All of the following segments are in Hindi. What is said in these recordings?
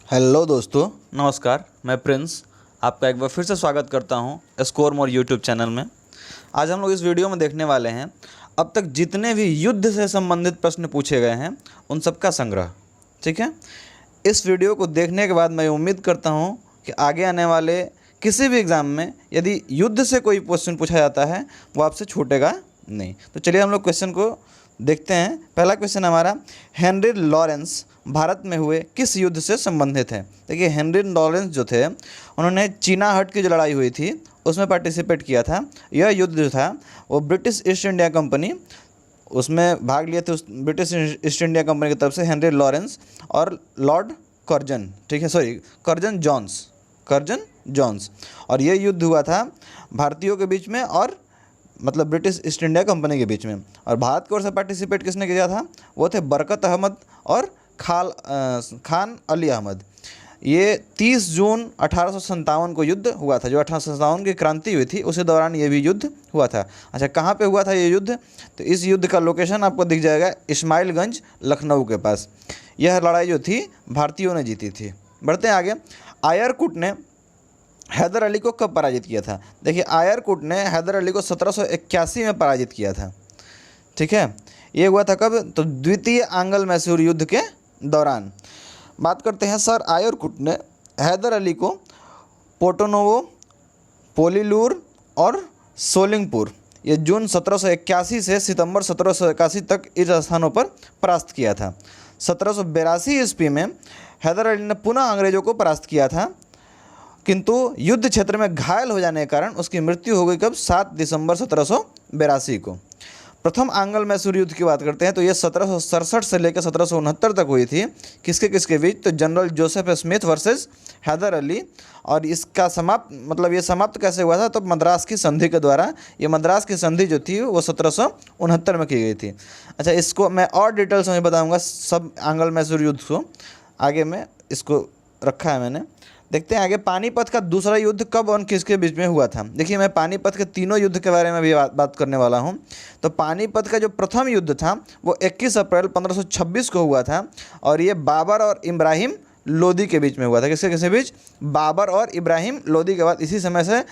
हेलो दोस्तों, नमस्कार। मैं प्रिंस आपका एक बार फिर से स्वागत करता हूं स्कोर मोर यूट्यूब चैनल में। आज हम लोग इस वीडियो में देखने वाले हैं अब तक जितने भी युद्ध से संबंधित प्रश्न पूछे गए हैं उन सब का संग्रह। ठीक है, इस वीडियो को देखने के बाद मैं उम्मीद करता हूं कि आगे आने वाले किसी भी एग्ज़ाम में यदि युद्ध से कोई क्वेश्चन पूछा जाता है वो आपसे छूटेगा नहीं। तो चलिए हम लोग क्वेश्चन को देखते हैं। पहला क्वेश्चन हमारा, हेनरी लॉरेंस भारत में हुए किस युद्ध से संबंधित है। देखिए, हेनरी लॉरेंस जो थे उन्होंने चीनाहट की जो लड़ाई हुई थी उसमें पार्टिसिपेट किया था। यह युद्ध जो था वो ब्रिटिश ईस्ट इंडिया कंपनी उसमें भाग लिए थे। उस ब्रिटिश ईस्ट इंडिया कंपनी की तरफ से हेनरी लॉरेंस और लॉर्ड कर्जन, ठीक है, सॉरी कर्जन जॉन्स। और ये युद्ध हुआ था भारतीयों के बीच में और मतलब ब्रिटिश ईस्ट इंडिया कंपनी के बीच में। और भारत की ओर से पार्टिसिपेट किसने किया था? वो थे बरकत अहमद और खान अली अहमद। ये 30 जून 1857 को युद्ध हुआ था। जो 1857 की क्रांति हुई थी उसी दौरान ये भी युद्ध हुआ था। अच्छा, कहाँ पे हुआ था ये युद्ध? तो इस युद्ध का लोकेशन आपको दिख जाएगा, इस्माइलगंज, लखनऊ के पास। यह लड़ाई जो थी भारतीयों ने जीती थी। बढ़ते हैं आगे। आयरकुट ने हैदर अली को कब पराजित किया था? देखिए, आयरकुट ने हैदर अली को 1781 में पराजित किया था। ठीक है, ये हुआ था कब? तो द्वितीय आंग्ल मैसूर युद्ध के दौरान। बात करते हैं सर आयरकुट ने हैदर अली को पोर्टोनोवो, पोलीलूर और सोलिंगपुर ये जून 1781 से सितंबर 1781 तक इस स्थानों पर परास्त किया था। 1782 ईस्वी में हैदर अली ने पुनः अंग्रेजों को परास्त किया था, किंतु युद्ध क्षेत्र में घायल हो जाने के कारण उसकी मृत्यु हो गई कब? 7 दिसंबर 1782 को। प्रथम आंग्ल मैसूर युद्ध की बात करते हैं तो ये 1767 से लेकर 1769 तक हुई थी। किसके किसके बीच? तो general Joseph Smith versus Hyder Ali. और इसका ये समाप्त कैसे हुआ था? तो मद्रास की संधि के द्वारा। ये मद्रास की संधि जो थी वो 1769 में की गई थी। अच्छा, इसको मैं और डिटेल्स में बताऊँगा सब आंग्ल मैसूर युद्ध को। आगे में इसको रखा है मैंने। देखते हैं आगे, पानीपत का दूसरा युद्ध कब और किसके बीच में हुआ था? देखिए, मैं पानीपत के तीनों युद्ध के बारे में भी बात करने वाला हूं। तो पानीपत का जो प्रथम युद्ध था वो 21 अप्रैल 1526 को हुआ था और ये बाबर और इब्राहिम लोदी के बीच में हुआ था। किसके किसके बीच? बाबर और इब्राहिम लोदी के बाद। इसी समय से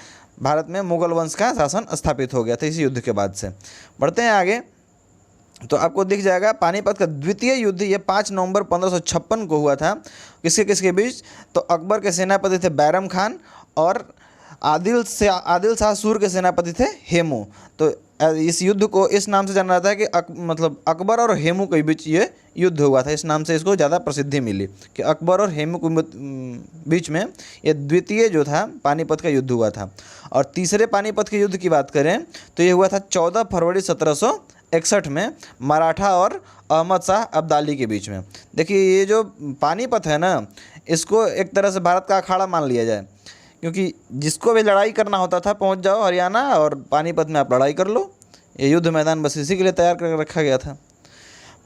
भारत में मुगल वंश का शासन स्थापित हो गया था, इसी युद्ध के बाद से। बढ़ते हैं आगे, तो आपको दिख जाएगा पानीपत का द्वितीय युद्ध ये 5 नवंबर 1556 को हुआ था। किसके किसके बीच? तो अकबर के सेनापति थे बैरम खान और आदिल शाह सूर के सेनापति थे हेमू। तो इस युद्ध को इस नाम से जाना जाता है कि अकबर और हेमू के बीच ये युद्ध हुआ था। इस नाम से इसको ज़्यादा प्रसिद्धि मिली कि अकबर और हेमू के बीच में ये द्वितीय जो था पानीपत का युद्ध हुआ था। और तीसरे पानीपत के युद्ध की बात करें तो ये हुआ था 14 फरवरी 1761 में मराठा और अहमद शाह अब्दाली के बीच में। देखिए, ये जो पानीपत है ना, इसको एक तरह से भारत का अखाड़ा मान लिया जाए, क्योंकि जिसको भी लड़ाई करना होता था पहुंच जाओ हरियाणा और पानीपत में आप लड़ाई कर लो। ये युद्ध मैदान बस इसी के लिए तैयार कर रखा गया था।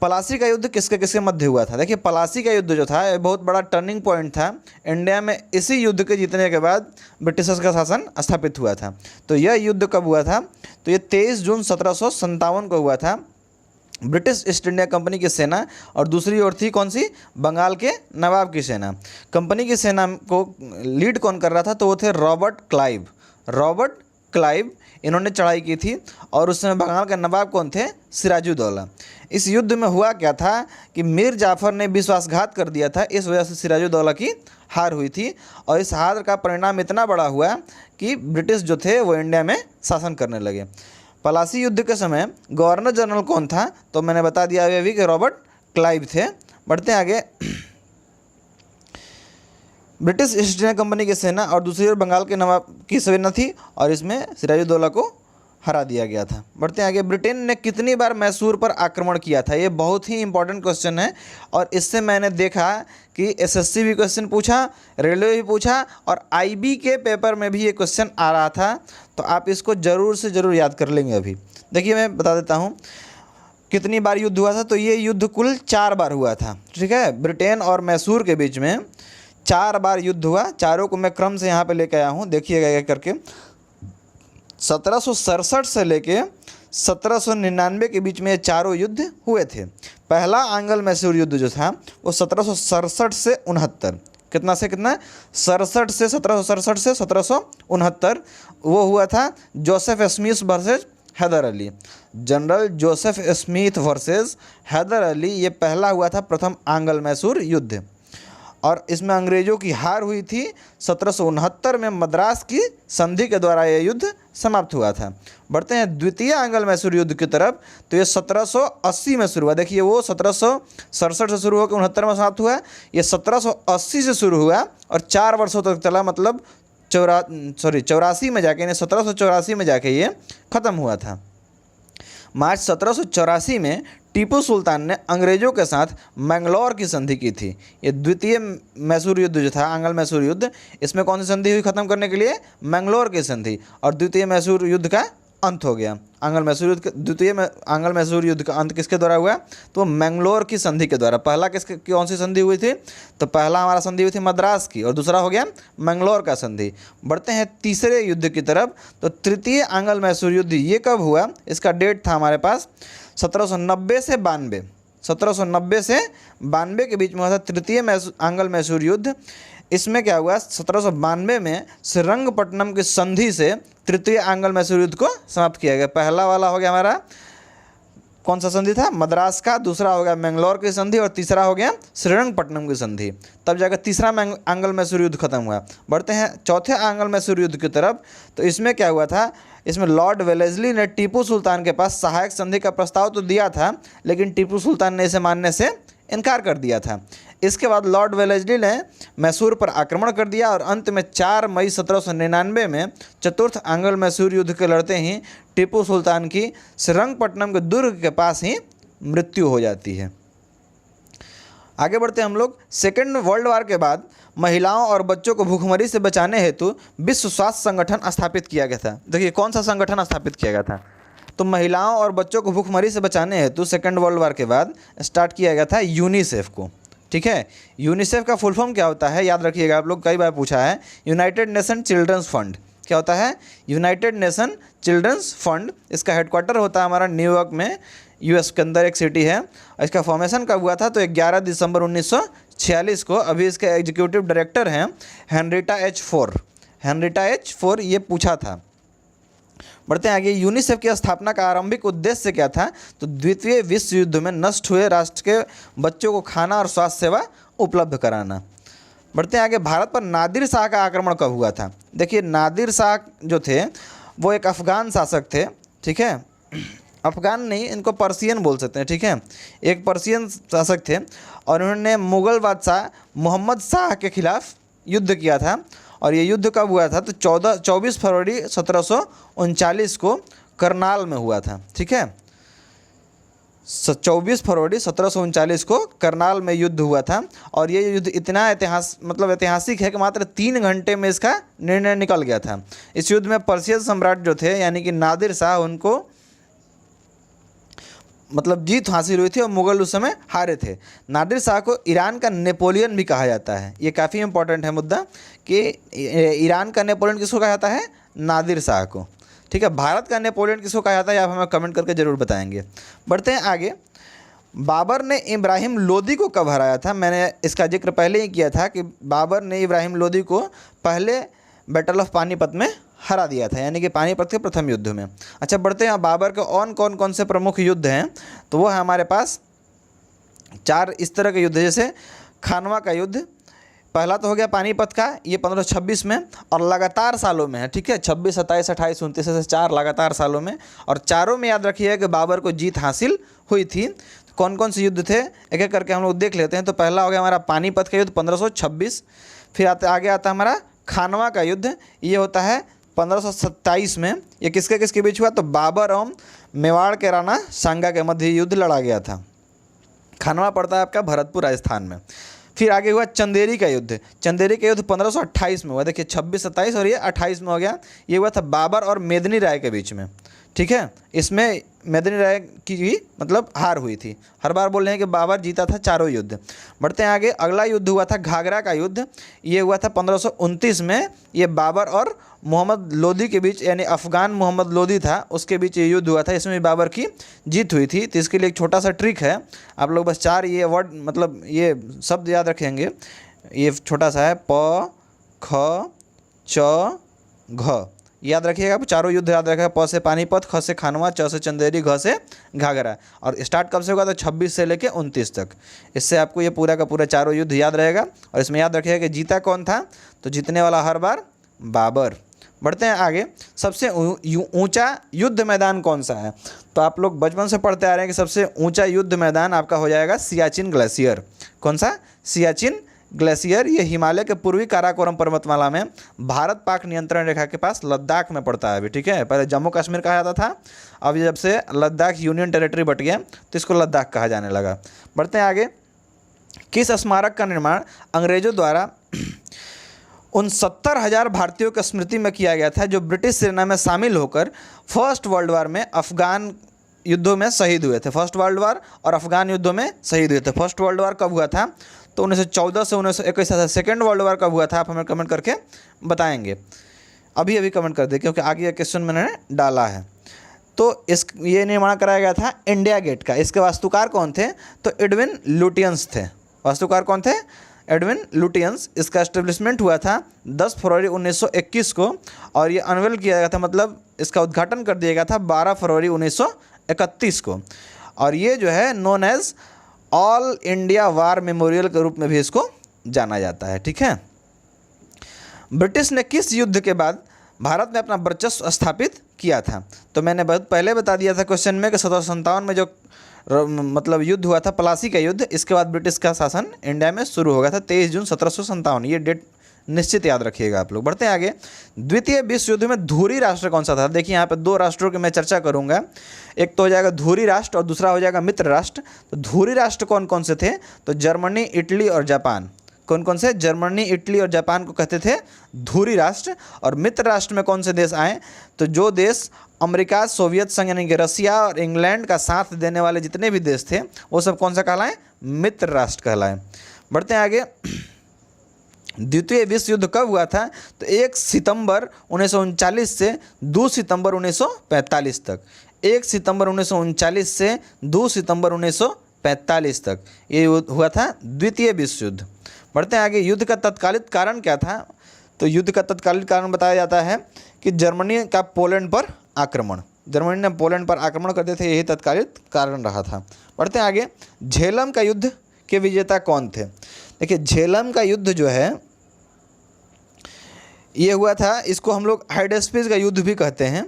पलासी का युद्ध किसके किसके मध्य हुआ था? देखिए, पलासी का युद्ध जो था ये बहुत बड़ा टर्निंग पॉइंट था इंडिया में। इसी युद्ध के जीतने के बाद ब्रिटिशर्स का शासन स्थापित हुआ था। तो यह युद्ध कब हुआ था? तो ये 23 जून 1757 को हुआ था। ब्रिटिश ईस्ट इंडिया कंपनी की सेना और दूसरी ओर थी कौन सी? बंगाल के नवाब की सेना। कंपनी की सेना को लीड कौन कर रहा था? तो वो थे रॉबर्ट क्लाइव। इन्होंने चढ़ाई की थी और उस समय बंगाल के नवाब कौन थे? सिराजुद्दौला। इस युद्ध में हुआ क्या था कि मीर जाफ़र ने विश्वासघात कर दिया था, इस वजह से सिराजुद्दौला की हार हुई थी। और इस हार का परिणाम इतना बड़ा हुआ कि ब्रिटिश जो थे वो इंडिया में शासन करने लगे। पलासी युद्ध के समय गवर्नर जनरल कौन था? तो मैंने बता दिया अभी कि रॉबर्ट क्लाइव थे। बढ़ते हैं आगे। ब्रिटिश ईस्ट इंडिया कंपनी की सेना और दूसरी ओर बंगाल के नवाब की सेना थी और इसमें सिराजुद्दौला को हरा दिया गया था। बढ़ते हैं आगे। ब्रिटेन ने कितनी बार मैसूर पर आक्रमण किया था? ये बहुत ही इंपॉर्टेंट क्वेश्चन है और इससे मैंने देखा कि एसएससी भी क्वेश्चन पूछा, रेलवे भी पूछा और आईबी के पेपर में भी ये क्वेश्चन आ रहा था। तो आप इसको ज़रूर से ज़रूर याद कर लेंगे। अभी देखिए, मैं बता देता हूँ कितनी बार युद्ध हुआ था। तो ये युद्ध कुल 4 बार हुआ था। ठीक है, ब्रिटेन और मैसूर के बीच में 4 बार युद्ध हुआ। चारों को मैं क्रम से यहाँ पे लेके आया हूँ, देखिएगा एक करके। 1767 से लेके 1799 के बीच में ये चारों युद्ध हुए थे। पहला आंग्ल मैसूर युद्ध जो था वो 1767 से 69, कितना से कितना, 67 से 1767 से 1769 वो हुआ था Joseph Smith versus Hyder Ali. General Joseph Smith versus Hyder Ali, ये पहला हुआ था प्रथम आंग्ल मैसूर युद्ध, और इसमें अंग्रेज़ों की हार हुई थी। 1769 में मद्रास की संधि के द्वारा यह युद्ध समाप्त हुआ था। बढ़ते हैं द्वितीय आंग्ल मैसूर युद्ध की तरफ, तो ये 1780 में शुरू हुआ। देखिए वो 1767 से शुरू होकर 69 में समाप्त हुआ, ये 1780 से शुरू हुआ और 4 वर्षों तक चला, मतलब 84 में जाके, यानी 1784 में जाके ये ख़त्म हुआ था। मार्च 1784 में टीपू सुल्तान ने अंग्रेज़ों के साथ मैंगलोर की संधि की थी। ये द्वितीय मैसूर युद्ध जो था, आंग्ल मैसूर युद्ध, इसमें कौन सी संधि हुई ख़त्म करने के लिए? मैंगलोर की संधि, और द्वितीय मैसूर युद्ध का अंत हो गया। आंग्ल मैसूर युद्ध, द्वितीय आंग्ल मैसूर युद्ध का अंत किसके द्वारा हुआ? तो मैंगलोर की संधि के द्वारा। पहला किसके, कौन सी संधि हुई थी? तो पहला हमारा संधि हुई थी मद्रास की, और दूसरा हो गया मैंगलोर का संधि। बढ़ते हैं तीसरे युद्ध की तरफ, तो तृतीय आंग्ल मैसूर युद्ध ये कब हुआ? इसका डेट था हमारे पास 1790 से 92, 1790 से 92 के बीच में हुआ था तृतीय आंग्ल मैसूर युद्ध। इसमें क्या हुआ? 1792 में श्रीरंगपट्टनम की संधि से तृतीय आंग्ल मैसूर युद्ध को समाप्त किया गया। पहला वाला हो गया हमारा कौन सा संधि था? मद्रास का, दूसरा हो गया मैंगलोर की संधि, और तीसरा हो गया श्रीरंगपट्टनम की संधि। तब जाकर तीसरा आंग्ल मैसूर युद्ध खत्म हुआ। बढ़ते हैं चौथे आंग्ल मैसूर युद्ध की तरफ, तो इसमें क्या हुआ था? इसमें लॉर्ड वेलेस्ली ने टीपू सुल्तान के पास सहायक संधि का प्रस्ताव तो दिया था, लेकिन टीपू सुल्तान ने इसे मानने से इनकार कर दिया था। इसके बाद लॉर्ड वेलेस्ली ने मैसूर पर आक्रमण कर दिया, और अंत में 4 मई 1799 में चतुर्थ आंग्ल मैसूर युद्ध के लड़ते ही टीपू सुल्तान की श्रीरंगपट्टनम के दुर्ग के पास ही मृत्यु हो जाती है। आगे बढ़ते हम लोग। सेकेंड वर्ल्ड वार के बाद महिलाओं और बच्चों को भूखमरी से बचाने हेतु विश्व स्वास्थ्य संगठन स्थापित किया गया था। देखिए कौन सा संगठन स्थापित किया गया था? तो महिलाओं और बच्चों को भूखमरी से बचाने हेतु सेकेंड वर्ल्ड वार के बाद स्टार्ट किया गया था यूनिसेफ को। ठीक है, यूनिसेफ का फुल फॉर्म क्या होता है? याद रखिएगा, आप लोग कई बार पूछा है। United nation children's fund. क्या होता है? United nation children's fund. इसका हेडक्वार्टर होता है हमारा न्यूयॉर्क में, यूएस के अंदर एक सिटी है। इसका फॉर्मेशन कब हुआ था? तो 11 दिसंबर 1946 को। अभी इसके एग्जीक्यूटिव डायरेक्टर हैं हेनरिटा एच फोर, ये पूछा था। बढ़ते हैं आगे। यूनिसेफ की स्थापना का आरंभिक उद्देश्य क्या था? तो द्वितीय विश्व युद्ध में नष्ट हुए राष्ट्र के बच्चों को खाना और स्वास्थ्य सेवा उपलब्ध कराना। बढ़ते हैं आगे। भारत पर नादिर शाह का आक्रमण कब हुआ था? देखिए नादिर शाह जो थे वो एक अफ़गान शासक थे। ठीक है, अफ़गान नहीं, इनको पर्शियन बोल सकते हैं। ठीक है, एक पर्शियन शासक थे, और उन्होंने मुग़ल बादशाह मोहम्मद शाह के खिलाफ युद्ध किया था। और ये युद्ध कब हुआ था? तो 24 फरवरी 1739 को करनाल में हुआ था। ठीक है, 24 फरवरी 1739 को करनाल में युद्ध हुआ था। और ये युद्ध इतना ऐतिहासिक है कि मात्र 3 घंटे में इसका निर्णय निकल गया था। इस युद्ध में पर्शियन सम्राट जो थे यानी कि नादिर शाह, उनको जीत हासिल हुई थी, और मुग़ल उस समय हारे थे। नादिर शाह को ईरान का नेपोलियन भी कहा जाता है। ये काफ़ी इंपॉर्टेंट है मुद्दा कि ईरान का नेपोलियन किसको कहा जाता है? नादिर शाह को। ठीक है, भारत का नेपोलियन किसको कहा जाता है? आप हमें कमेंट करके ज़रूर बताएंगे। बढ़ते हैं आगे। बाबर ने इब्राहिम लोदी को कब हराया था? मैंने इसका जिक्र पहले ही किया था कि बाबर ने इब्राहिम लोदी को पहले बैटल ऑफ पानीपत में हरा दिया था, यानी कि पानीपत के प्रथम युद्ध में। अच्छा, बढ़ते हैं बाबर के और कौन से प्रमुख युद्ध हैं? तो वो है हमारे पास 4 इस तरह के युद्ध, जैसे खानवा का युद्ध। पहला तो हो गया पानीपत का, ये 1526 में, और लगातार सालों में है। ठीक है, 26, 27, 28, 29 से 4 लगातार सालों में, और चारों में याद रखिए कि बाबर को जीत हासिल हुई थी। कौन कौन से युद्ध थे एक एक करके हम लोग देख लेते हैं। तो पहला हो गया हमारा पानीपत का युद्ध 1526। फिर आगे आता है हमारा खानवा का युद्ध, ये होता है 1527 में। ये किसके बीच हुआ? तो बाबर एवं मेवाड़ के राणा सांगा के मध्य युद्ध लड़ा गया था। खानवा पड़ता है आपका भरतपुर राजस्थान में। फिर आगे हुआ चंदेरी का युद्ध। चंदेरी का युद्ध 1528 में हुआ। देखिए 26, 27 और ये 28 में हो गया। ये हुआ था बाबर और मेदिनी राय के बीच में। ठीक है, इसमें मेदिनी राय की भी हार हुई थी। हर बार बोल रहे हैं कि बाबर जीता था चारों युद्ध। बढ़ते हैं आगे। अगला युद्ध हुआ था घाघरा का युद्ध। ये हुआ था 1529 में। ये बाबर और मोहम्मद लोदी के बीच, यानी अफ़गान मोहम्मद लोदी था, उसके बीच ये युद्ध हुआ था। इसमें भी बाबर की जीत हुई थी। तो इसके लिए एक छोटा सा ट्रिक है, आप लोग बस 4 ये वर्ड ये शब्द याद रखेंगे। ये छोटा सा है, प ख च घ, याद रखिएगा, चारों युद्ध याद रखिएगा। प से पानीपत, ख से खानवा, च से चंदेरी, घ से घाघरा। और स्टार्ट कब से होगा? तो 26 से लेके 29 तक। इससे आपको ये पूरा का पूरा चारों युद्ध याद रहेगा। और इसमें याद रखिएगा कि जीता कौन था? तो जीतने वाला हर बार बाबर। बढ़ते हैं आगे। सबसे ऊंचा युद्ध मैदान कौन सा है? तो आप लोग बचपन से पढ़ते आ रहे हैं कि सबसे ऊंचा युद्ध मैदान आपका हो जाएगा सियाचिन ग्लेशियर। कौन सा? सियाचिन ग्लेशियर। ये हिमालय के पूर्वी काराकोरम पर्वतमाला में भारत पाक नियंत्रण रेखा के पास लद्दाख में पड़ता है अभी, ठीक है। पहले जम्मू कश्मीर कहा जाता था, अब जब से लद्दाख यूनियन टेरिटरी बट गया तो इसको लद्दाख कहा जाने लगा। बढ़ते हैं आगे। किस स्मारक का निर्माण अंग्रेजों द्वारा उन 70,000 भारतीयों की स्मृति में किया गया था जो ब्रिटिश सेना में शामिल होकर फर्स्ट वर्ल्ड वार में अफगान युद्धों में शहीद हुए थे? फर्स्ट वर्ल्ड वार और अफगान युद्धों में शहीद हुए थे। फर्स्ट वर्ल्ड वार कब हुआ था? तो 1914 से 1921 था। सेकेंड वर्ल्ड वार कब हुआ था? आप हमें कमेंट करके बताएंगे। अभी कमेंट कर दे, क्योंकि आगे ये क्वेश्चन मैंने डाला है। तो ये निर्माण कराया गया था इंडिया गेट का। इसके वास्तुकार कौन थे? तो एडविन लुटियंस थे। वास्तुकार कौन थे? Edwin Lutyens. इसका एस्टेब्लिशमेंट हुआ था 10 फरवरी 1921 को, और ये अनवेल किया गया था, मतलब इसका उद्घाटन कर दिया गया था 12 फरवरी 1931 को। और ये जो है known as all India war memorial के रूप में भी इसको जाना जाता है, ठीक है। ब्रिटिश ने किस युद्ध के बाद भारत में अपना वर्चस्व स्थापित किया था? तो मैंने बहुत पहले बता दिया था क्वेश्चन में कि 1757 में जो मतलब युद्ध हुआ था, प्लासी का युद्ध, इसके बाद ब्रिटिश का शासन इंडिया में शुरू हो गया था 23 जून 1757। ये डेट निश्चित याद रखिएगा आप लोग। बढ़ते हैं आगे। द्वितीय विश्व युद्ध में धुरी राष्ट्र कौन सा था? देखिए यहाँ पे दो राष्ट्रों की मैं चर्चा करूंगा। एक तो हो जाएगा धुरी राष्ट्र और दूसरा हो जाएगा मित्र राष्ट्र। तो धुरी राष्ट्र कौन कौन से थे? तो जर्मनी, इटली और जापान। कौन कौन से? जर्मनी, इटली और जापान को कहते थे धुरी राष्ट्र। और मित्र राष्ट्र में कौन से देश आए? तो जो देश अमेरिका, सोवियत संघ यानी कि रसिया और इंग्लैंड का साथ देने वाले जितने भी देश थे वो सब कौन सा कहलाए? मित्र राष्ट्र कहलाए। बढ़ते हैं आगे। द्वितीय विश्व युद्ध कब हुआ था? तो 1 सितंबर 1939 से 2 सितंबर 1945 तक। 1 सितंबर 1939 से 2 सितंबर 1945 तक ये हुआ था द्वितीय विश्व युद्ध। बढ़ते हैं आगे। युद्ध का तत्कालिक कारण क्या था? तो युद्ध का तत्कालिक कारण बताया जाता है कि जर्मनी का पोलैंड पर आक्रमण। जर्मनी ने पोलैंड पर आक्रमण करते थे, यही तत्कालिक कारण रहा था। बढ़ते हैं आगे। झेलम का युद्ध के विजेता कौन थे? देखिए झेलम का युद्ध जो है ये हुआ था, इसको हम लोग हाइडेस्पिस का युद्ध भी कहते हैं,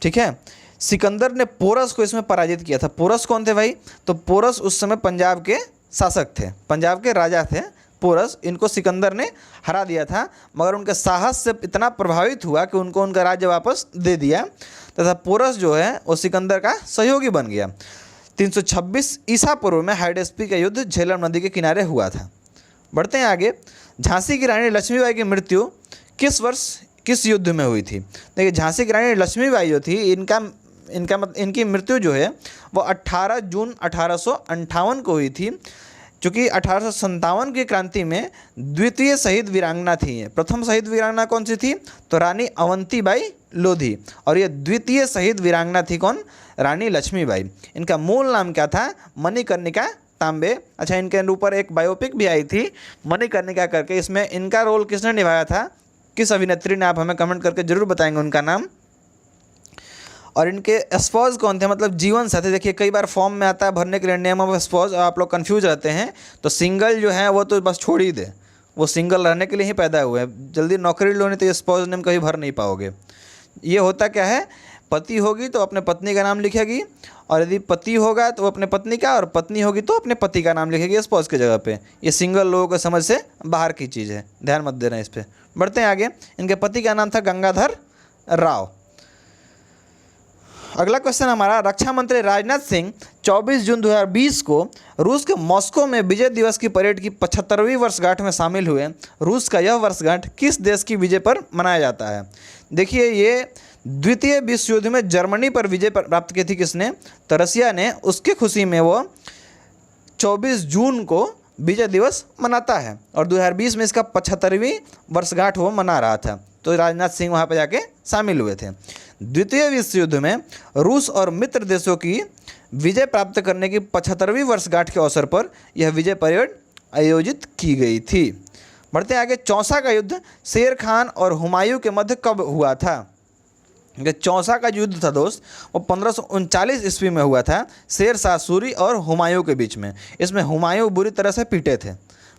ठीक है। सिकंदर ने पोरस को इसमें पराजित किया था। पोरस कौन थे भाई? तो पोरस उस समय पंजाब के शासक थे, पंजाब के राजा थे पोरस। इनको सिकंदर ने हरा दिया था, मगर उनके साहस से इतना प्रभावित हुआ कि उनको उनका राज्य वापस दे दिया तथा पोरस जो है वो सिकंदर का सहयोगी बन गया। 326 ईसा पूर्व में हाइडेस्पी का युद्ध झेलम नदी के किनारे हुआ था। बढ़ते हैं आगे। झांसी की रानी लक्ष्मीबाई की मृत्यु किस वर्ष किस युद्ध में हुई थी? देखिए झांसी की रानी लक्ष्मीबाई जो थी इनकी मृत्यु जो है वो 18 जून 1858 को हुई थी। चूँकि 1857 की क्रांति में द्वितीय शहीद वीरांगना थी। प्रथम शहीद वीरांगना कौन सी थी? तो रानी अवंतीबाई लोधी। और ये द्वितीय शहीद वीरांगना थी कौन? रानी लक्ष्मीबाई। इनका मूल नाम क्या था? मणिकर्णिका तांबे। अच्छा, इनके ऊपर एक बायोपिक भी आई थी मणिकर्णिका करके। इसमें इनका रोल किसने निभाया था? किस अभिनेत्री ने? आप हमें कमेंट करके जरूर बताएंगे उनका नाम। और इनके स्पॉज कौन थे, मतलब जीवन साथी? देखिए कई बार फॉर्म में आता है भरने के लिए नेम ऑफ स्पॉज, और आप लोग कंफ्यूज रहते हैं। तो सिंगल जो है वो तो बस छोड़ ही दे, वो सिंगल रहने के लिए ही पैदा हुए हैं। जल्दी नौकरी लोनी तो ये स्पॉज नेम कभी भर नहीं पाओगे। ये होता क्या है, पति होगी तो अपने पत्नी का नाम लिखेगी, और यदि पति होगा तो अपने पत्नी का, और पत्नी होगी तो अपने पति का नाम लिखेगी स्पॉज की जगह पे। ये सिंगल लोगों को समझ से बाहर की चीज़ है, ध्यान मत देना इस पर। बढ़ते हैं आगे। इनके पति का नाम था गंगाधर राव। अगला क्वेश्चन हमारा, रक्षा मंत्री राजनाथ सिंह 24 जून 2020 को रूस के मॉस्को में विजय दिवस की परेड की 75वीं वर्षगांठ में शामिल हुए। रूस का यह वर्षगांठ किस देश की विजय पर मनाया जाता है? देखिए ये द्वितीय विश्व युद्ध में जर्मनी पर विजय प्राप्त की थी किसने? तो रसिया ने। उसकी खुशी में वो 24 जून को विजय दिवस मनाता है, और 2020 में इसका 75वीं वर्षगांठ वो मना रहा था। तो राजनाथ सिंह वहाँ पर जाके शामिल हुए थे। द्वितीय विश्व युद्ध में रूस और मित्र देशों की विजय प्राप्त करने की 75वीं वर्षगांठ के अवसर पर यह विजय परेड आयोजित की गई थी। बढ़ते हैं आगे। चौसा का युद्ध शेर खान और हुमायूं के मध्य कब हुआ था? ये चौसा का जो युद्ध था दोस्त, वो 1539 ईस्वी में हुआ था शेर शाह सूरी और हुमायूं के बीच में। इसमें हुमायूं बुरी तरह से पीटे थे,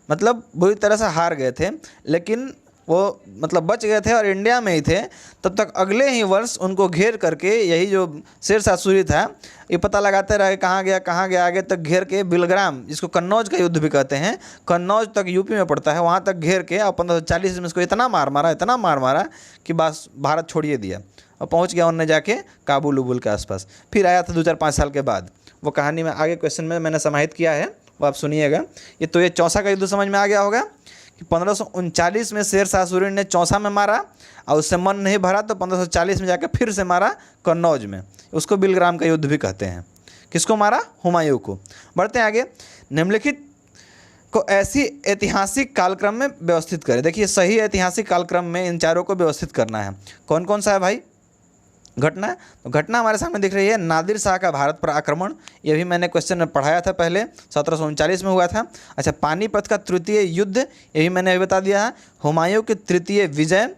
मतलब बुरी तरह से हार गए थे, लेकिन वो मतलब बच गए थे और इंडिया में ही थे। तब तक अगले ही वर्ष उनको घेर करके यही जो शेर शाह सूरी था, ये पता लगाते रहे कहाँ गया, आगे तक घेर के बिलग्राम, जिसको कन्नौज का युद्ध भी कहते हैं, कन्नौज तक यूपी में पड़ता है, वहाँ तक घेर के और 1540 में इसको इतना मार मारा कि बस भारत छोड़िए दिया और पहुँच गया उनने जाके काबुल उबुल के आसपास। फिर आया था 2-4-5 साल के बाद। वो कहानी में आगे क्वेश्चन में मैंने समाहित किया है, वो आप सुनिएगा। ये चौसा का युद्ध समझ में आ गया होगा कि 1539 में शेर शाह सूरी ने चौसा में मारा और उससे मन नहीं भरा तो 1540 में जाकर फिर से मारा कन्नौज में। उसको बिलग्राम का युद्ध भी कहते हैं। किसको मारा? हुमायूं को। बढ़ते हैं आगे। निम्नलिखित को ऐसी ऐतिहासिक कालक्रम में व्यवस्थित करें। देखिए, सही ऐतिहासिक कालक्रम में इन चारों को व्यवस्थित करना है। कौन कौन सा है भाई? घटना, तो घटना हमारे सामने दिख रही है नादिर शाह का भारत पर आक्रमण। ये भी मैंने क्वेश्चन में पढ़ाया था पहले, 1739 में हुआ था। अच्छा, पानीपत का तृतीय युद्ध, ये भी मैंने अभी बता दिया है। हुमायूं की तृतीय विजय,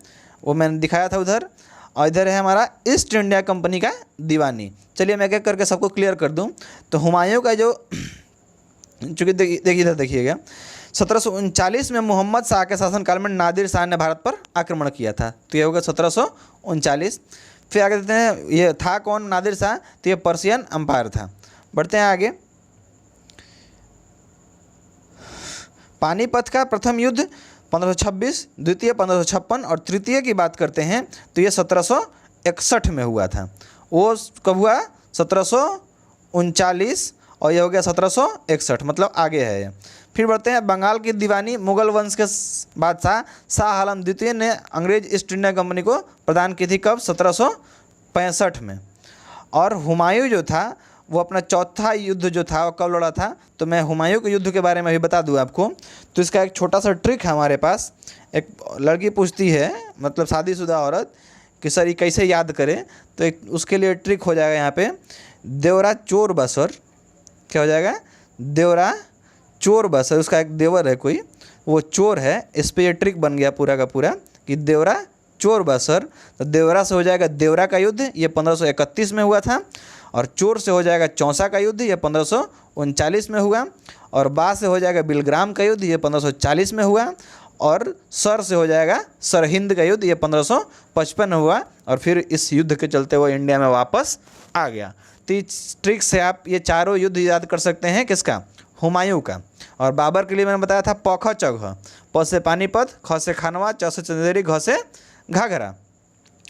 वो मैंने दिखाया था उधर। और इधर है हमारा ईस्ट इंडिया कंपनी का दीवानी। चलिए मैं एक एक करके सबको क्लियर कर दूँ। तो हुमायूं का जो, चूँकि देखिएगा 1739 में मोहम्मद शाह के शासनकाल में नादिर शाह ने भारत पर आक्रमण किया था, तो ये होगा 1739। फिर आगे देते हैं, ये था कौन नादिर शाह? तो ये पर्शियन अम्पायर था। बढ़ते हैं आगे। पानीपत का प्रथम युद्ध 1526, द्वितीय 1556 और तृतीय की बात करते हैं तो ये 1761 में हुआ था। वो कब हुआ? 1739 और ये हो गया 1761, मतलब आगे है ये। फिर बढ़ते हैं। बंगाल की दीवानी, मुगल वंश के बादशाह शाह आलम द्वितीय ने अंग्रेज ईस्ट इंडिया कंपनी को प्रदान की थी। कब? 1765 में। और हुमायूं जो था वो अपना चौथा युद्ध जो था वो कब लड़ा था? तो मैं हुमायूं के युद्ध के बारे में भी बता दूं आपको। तो इसका एक छोटा सा ट्रिक है हमारे पास। एक लड़की पूछती है, मतलब शादीशुदा औरत, कि सर ये कैसे याद करें, तो एक उसके लिए ट्रिक हो जाएगा यहाँ पे, देवरा चोर बसर। क्या हो जाएगा? देवरा चोर बसर। उसका एक देवर है कोई, वो चोर है, इस पर यह ट्रिक बन गया पूरा का पूरा कि देवरा चोर बसर। तो देवरा से हो जाएगा देवरा का युद्ध, ये 1531 में हुआ था। और चोर से हो जाएगा चौसा का युद्ध, ये 1539 में हुआ। और बा से हो जाएगा बिलग्राम का युद्ध, ये 1540 में हुआ। और सर से हो जाएगा सरहिंद का युद्ध, ये 1555 में हुआ। और फिर इस युद्ध के चलते वो इंडिया में वापस आ गया। तो इस ट्रिक से आप ये चारों युद्ध याद कर सकते हैं। किसका? हुमायूं का। और बाबर के लिए मैंने बताया था प ख च घ, प से पानीपत, ख से खानवा, च से चंदेरी, घ से घाघरा।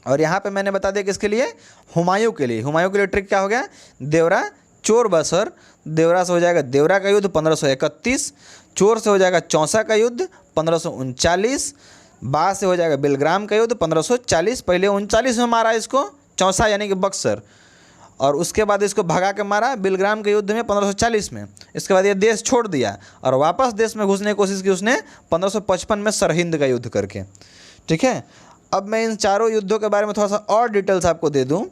और यहाँ पे मैंने बता दिया किसके लिए? हुमायूं के लिए। हुमायूं के लिए ट्रिक क्या हो गया? देवरा चोर बसर। देवरा से हो जाएगा देवरा का युद्ध 1531, चोर से हो जाएगा चौसा का युद्ध 1539, बा से हो जाएगा बिलग्राम का युद्ध 1540। पहले 39 में मारा इसको चौसा यानी कि बक्सर, और उसके बाद इसको भगा के मारा बिलग्राम के युद्ध में 1540 में। इसके बाद ये देश छोड़ दिया और वापस देश में घुसने की कोशिश की उसने 1555 में सरहिंद का युद्ध करके। ठीक है, अब मैं इन चारों युद्धों के बारे में थोड़ा सा और डिटेल्स आपको दे दूं।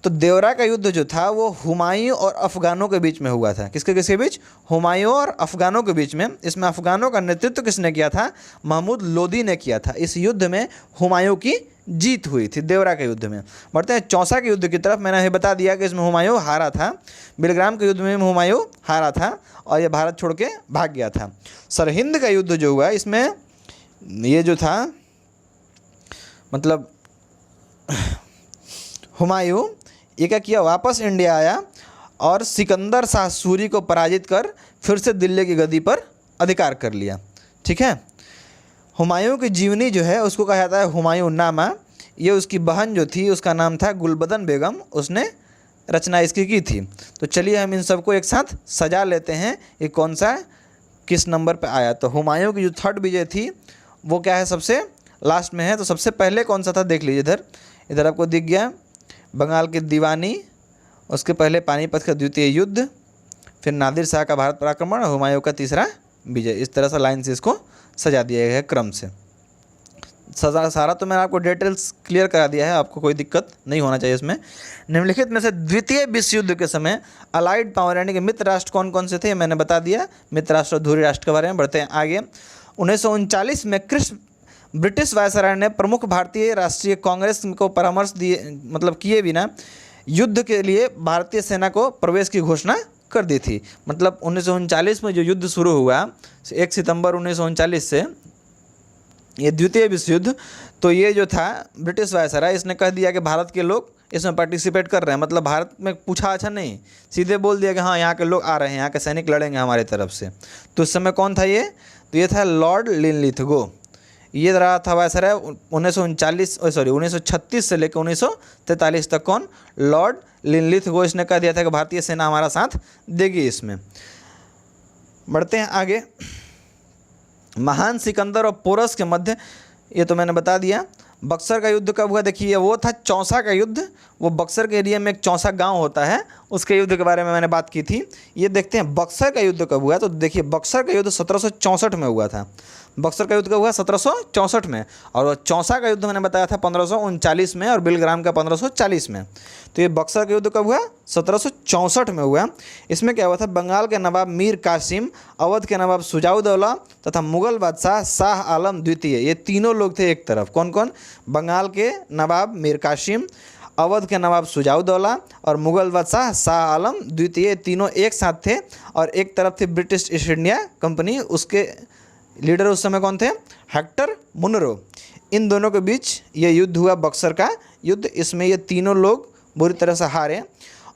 तो देवरा का युद्ध जो था वो हुमायूं और अफ़गानों के बीच में हुआ था। किसके किसके बीच? हुमायूं और अफ़गानों के बीच में। इसमें अफ़गानों का नेतृत्व किसने किया था? महमूद लोदी ने किया था। इस युद्ध में हुमायूं की जीत हुई थी, देवरा के युद्ध में। बढ़ते हैं चौसा के युद्ध की तरफ। मैंने ये बता दिया कि इसमें हुमायूं हारा था। बिलग्राम के युद्ध में हुमायूं हारा था और ये भारत छोड़ के भाग गया था। सरहिंद का युद्ध जो हुआ, इसमें ये जो था, मतलब हुमायूं ये क्या किया? वापस इंडिया आया और सिकंदर शाह सूरी को पराजित कर फिर से दिल्ली की गद्दी पर अधिकार कर लिया। ठीक है, हुमायूं की जीवनी जो है उसको कहा जाता है हुमायूं नामा। ये उसकी बहन जो थी उसका नाम था गुलबदन बेगम, उसने रचना इसकी की थी। तो चलिए हम इन सबको एक साथ सजा लेते हैं, ये कौन सा किस नंबर पे आया। तो हुमायूं की जो थर्ड विजय थी वो क्या है? सबसे लास्ट में है। तो सबसे पहले कौन सा था देख लीजिए, इधर इधर आपको दिख गया बंगाल की दीवानी, उसके पहले पानीपत का द्वितीय युद्ध, फिर नादिर शाह का भारत पर आक्रमण, हुमायूं का तीसरा विजय। इस तरह से लाइन से इसको सजा दिया गया है क्रम से। सारा तो मैंने आपको डिटेल्स क्लियर करा दिया है, आपको कोई दिक्कत नहीं होना चाहिए इसमें। निम्नलिखित में से द्वितीय विश्व युद्ध के समय अलाइड पावर यानी कि मित्र राष्ट्र कौन कौन से थे, मैंने बता दिया। मित्र राष्ट्र और धुरी राष्ट्र के बारे में बढ़ते हैं आगे। 1939 में ब्रिटिश वायसराय ने प्रमुख भारतीय राष्ट्रीय कांग्रेस को परामर्श दिए मतलब किए बिना युद्ध के लिए भारतीय सेना को प्रवेश की घोषणा कर दी थी। मतलब 1939 में जो युद्ध शुरू हुआ 1 सितंबर 1939 से, ये द्वितीय विश्व युद्ध, तो ये जो था ब्रिटिश वायसराय इसने कह दिया कि भारत के लोग इसमें पार्टिसिपेट कर रहे हैं। मतलब भारत में पूछा अच्छा नहीं, सीधे बोल दिया कि हाँ यहाँ के लोग आ रहे हैं, यहाँ के सैनिक लड़ेंगे हमारी तरफ से। तो उस समय कौन था ये, तो ये था लॉर्ड लिनलिथगो। ये रहा था वायसराय 1936 से लेकर 1943 तक। कौन, लॉर्ड लिनलिथगो। इसने कह दिया था कि भारतीय सेना हमारा साथ देगी इसमें। बढ़ते हैं आगे। महान सिकंदर और पोरस के मध्य, ये तो मैंने बता दिया। बक्सर का युद्ध कब हुआ, देखिए वो था चौसा का युद्ध। वो बक्सर के एरिया में एक चौसा गांव होता है, उसके युद्ध के बारे में मैंने बात की थी। ये देखते हैं बक्सर का युद्ध कब हुआ, तो देखिए बक्सर का युद्ध 1764 में हुआ था। बक्सर का युद्ध कब हुआ, 1764 में। और चौसा का युद्ध मैंने बताया था 1539 में, और बिलग्राम का 1540 में। तो ये बक्सर का युद्ध कब हुआ, 1764 में हुआ। इसमें क्या हुआ था, बंगाल के नवाब मीर कासिम, अवध के नवाब सुजाउद्दौला तथा मुगल बादशाह शाह आलम द्वितीय, ये तीनों लोग थे एक तरफ। कौन कौन, बंगाल के नवाब मीर कासिम, अवध के नवाब सुजाउद्दौला और मुगल बादशाह शाह आलम द्वितीय, तीनों एक साथ थे। और एक तरफ थी ब्रिटिश ईस्ट इंडिया कंपनी, उसके लीडर उस समय कौन थे, हेक्टर मुनरो। इन दोनों के बीच ये युद्ध हुआ, बक्सर का युद्ध। इसमें ये तीनों लोग बुरी तरह से हारे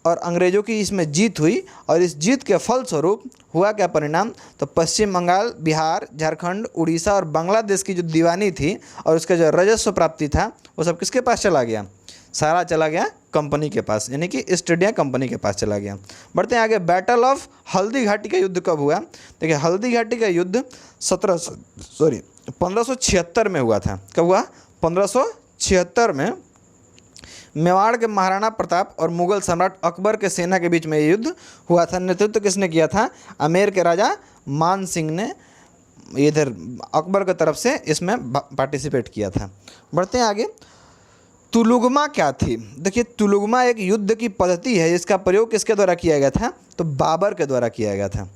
और अंग्रेज़ों की इसमें जीत हुई। और इस जीत के फलस्वरूप हुआ क्या परिणाम, तो पश्चिम बंगाल, बिहार, झारखंड, उड़ीसा और बांग्लादेश की जो दीवानी थी और उसका जो राजस्व प्राप्ति था वो सब किसके पास चला गया, सारा चला गया कंपनी के पास, यानी कि ईस्ट इंडिया कंपनी के पास चला गया। बढ़ते हैं आगे। बैटल ऑफ हल्दी घाटी का युद्ध कब हुआ, देखिए हल्दी घाटी का युद्ध 1576 में हुआ था। कब हुआ, 1576 में। मेवाड़ के महाराणा प्रताप और मुगल सम्राट अकबर के सेना के बीच में ये युद्ध हुआ था। नेतृत्व किसने किया था, आमेर के राजा मान सिंह ने इधर अकबर की तरफ से इसमें पार्टिसिपेट किया था। बढ़ते हैं आगे। तुलुगमा क्या थी, देखिए तुलुगमा एक युद्ध की पद्धति है जिसका प्रयोग किसके द्वारा किया गया था, तो बाबर के द्वारा किया गया था।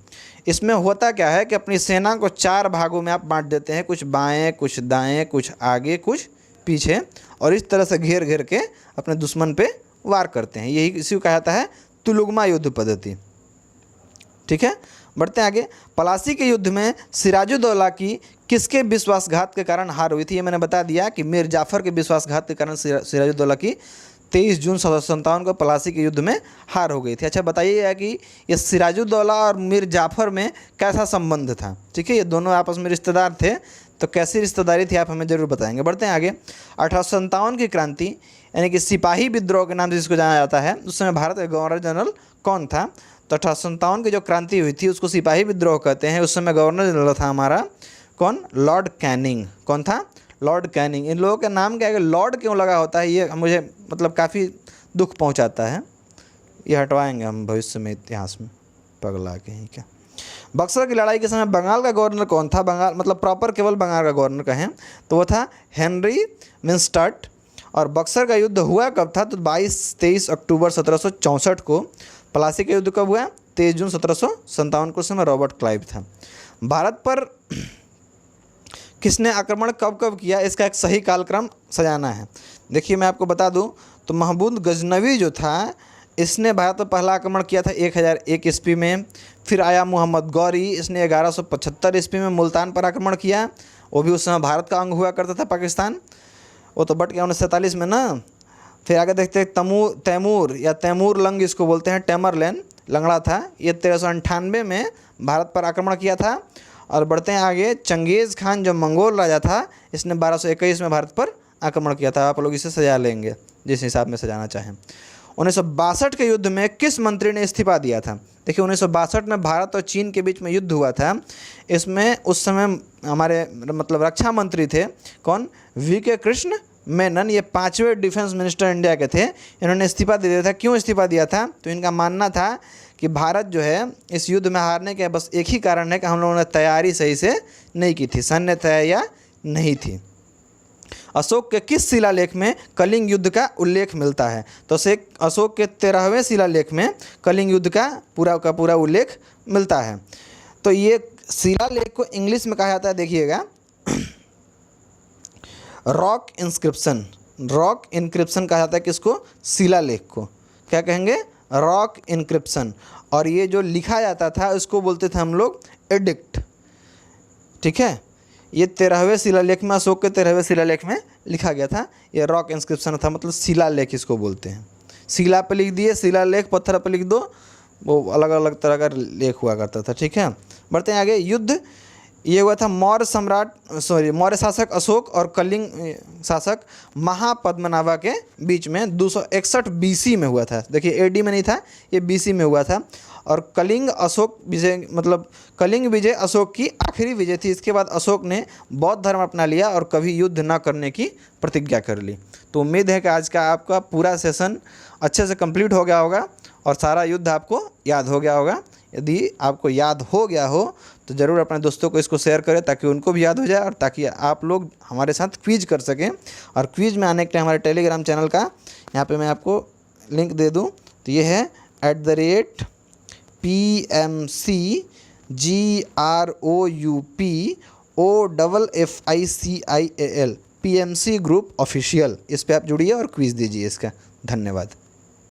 इसमें होता क्या है कि अपनी सेना को 4 भागों में आप बांट देते हैं, कुछ बाएं, कुछ दाएं, कुछ आगे, कुछ पीछे, और इस तरह से घेर घेर के अपने दुश्मन पे वार करते हैं। यही इसी को कहा जाता है तुलुगमा युद्ध पद्धति। ठीक है, बढ़ते हैं आगे। पलासी के युद्ध में सिराजुद्दौला की किसके विश्वासघात के कारण हार हुई थी, ये मैंने बता दिया कि मीर जाफ़र के विश्वासघात के कारण सिराजुद्दौला की 23 जून 1757 को पलासी के युद्ध में हार हो गई थी। अच्छा बताइए कि ये सिराजुद्दौला और मीर जाफ़र में कैसा संबंध था। ठीक है, ये दोनों आपस में रिश्तेदार थे, तो कैसी रिश्तेदारी थी आप हमें जरूर बताएंगे। बढ़ते हैं आगे। 1857 की क्रांति यानी कि सिपाही विद्रोह के नाम से जिसको जाना जाता है, उस समय भारत का गवर्नर जनरल कौन था, तो 1857 की जो क्रांति हुई थी उसको सिपाही विद्रोह कहते हैं। उस समय गवर्नर जनरल था हमारा कौन, लॉर्ड कैनिंग। कौन था, लॉर्ड कैनिंग। इन लोगों के नाम क्या है, लॉर्ड क्यों लगा होता है, ये मुझे मतलब काफ़ी दुख पहुंचाता है। ये हटवाएंगे हम भविष्य में इतिहास में, पगला के ही क्या। बक्सर की लड़ाई के समय बंगाल का गवर्नर कौन था, बंगाल मतलब प्रॉपर केवल बंगाल का गवर्नर कहें तो वो था हेनरी विंस्टट। और बक्सर का युद्ध हुआ कब था, तो 22-23 अक्टूबर 1764 को। पलासी का युद्ध कब हुआ, 23 जून 1757 को। उस समय रॉबर्ट क्लाइव था। भारत पर किसने आक्रमण कब कब किया, इसका एक सही कालक्रम सजाना है। देखिए मैं आपको बता दूं तो महमूद गजनवी जो था इसने भारत पर पहला आक्रमण किया था 1001 ईस्वी में। फिर आया मोहम्मद गौरी, इसने 1175 ईस्वी में मुल्तान पर आक्रमण किया। वो भी उस समय भारत का अंग हुआ करता था पाकिस्तान, वो तो बट गया 1947 में ना। फिर आगे देखते हैं तैमूर या तैमूर लंग इसको बोलते हैं, टेमरलेन लंगड़ा था। ये 1398 में भारत पर आक्रमण किया था। और बढ़ते हैं आगे। चंगेज़ खान जो मंगोल राजा था, इसने 1221 में भारत पर आक्रमण किया था। आप लोग इसे सजा लेंगे जिस हिसाब में सजाना चाहें। 1962 के युद्ध में किस मंत्री ने इस्तीफा दिया था, देखिए 1962 में भारत और चीन के बीच में युद्ध हुआ था। इसमें उस समय हमारे मतलब रक्षा मंत्री थे कौन, वी.के. कृष्ण मेनन। ये 5वें डिफेंस मिनिस्टर इंडिया के थे। इन्होंने इस्तीफा दे दिया था। क्यों इस्तीफा दिया था, तो इनका मानना था कि भारत जो है इस युद्ध में हारने के बस एक ही कारण है कि हम लोगों ने तैयारी सही से नहीं की थी, सैन्य तैयारियाँ नहीं थी। अशोक के किस शिलालेख में कलिंग युद्ध का उल्लेख मिलता है? तो अशोक के 13वें शिलालेख में कलिंग युद्ध का पूरा उल्लेख मिलता है। तो ये शिलालेख को इंग्लिश में कहा जाता है, देखिएगा, रॉक इंस्क्रिप्शन। रॉक इंक्रिप्शन कहा जाता है किसको? शिलालेख को। क्या कहेंगे? Rock inscription. और ये जो लिखा जाता था उसको बोलते थे हम लोग एडिक्ट। ठीक है, ये 13वें शिलालेख में, अशोक के 13वें शिलालेख में लिखा गया था। ये रॉक इंस्क्रिप्शन था, मतलब शिलालेख इसको बोलते हैं। शिला पे लिख दिए, शिलालेख पत्थर पे लिख दो, वो अलग अलग तरह का लेख हुआ करता था। ठीक है, बढ़ते हैं आगे। युद्ध ये हुआ था मौर्य शासक अशोक और कलिंग शासक महापद्मनाभा के बीच में 261 BC में हुआ था। देखिए AD में नहीं था, ये BC में हुआ था। और कलिंग विजय अशोक की आखिरी विजय थी। इसके बाद अशोक ने बौद्ध धर्म अपना लिया और कभी युद्ध न करने की प्रतिज्ञा कर ली। तो उम्मीद है कि आज का आपका पूरा सेशन अच्छे से कंप्लीट हो गया होगा और सारा युद्ध आपको याद हो गया होगा। यदि आपको याद हो गया हो तो ज़रूर अपने दोस्तों को इसको शेयर करें ताकि उनको भी याद हो जाए और ताकि आप लोग हमारे साथ क्विज कर सकें। और क्विज में आने के लिए हमारे टेलीग्राम चैनल का यहाँ पे मैं आपको लिंक दे दूँ, तो ये है @PMCGROUPOFFICIAL PMC ग्रुप ऑफिशियल। इस पर आप जुड़िए और क्विज दीजिए इसका। धन्यवाद।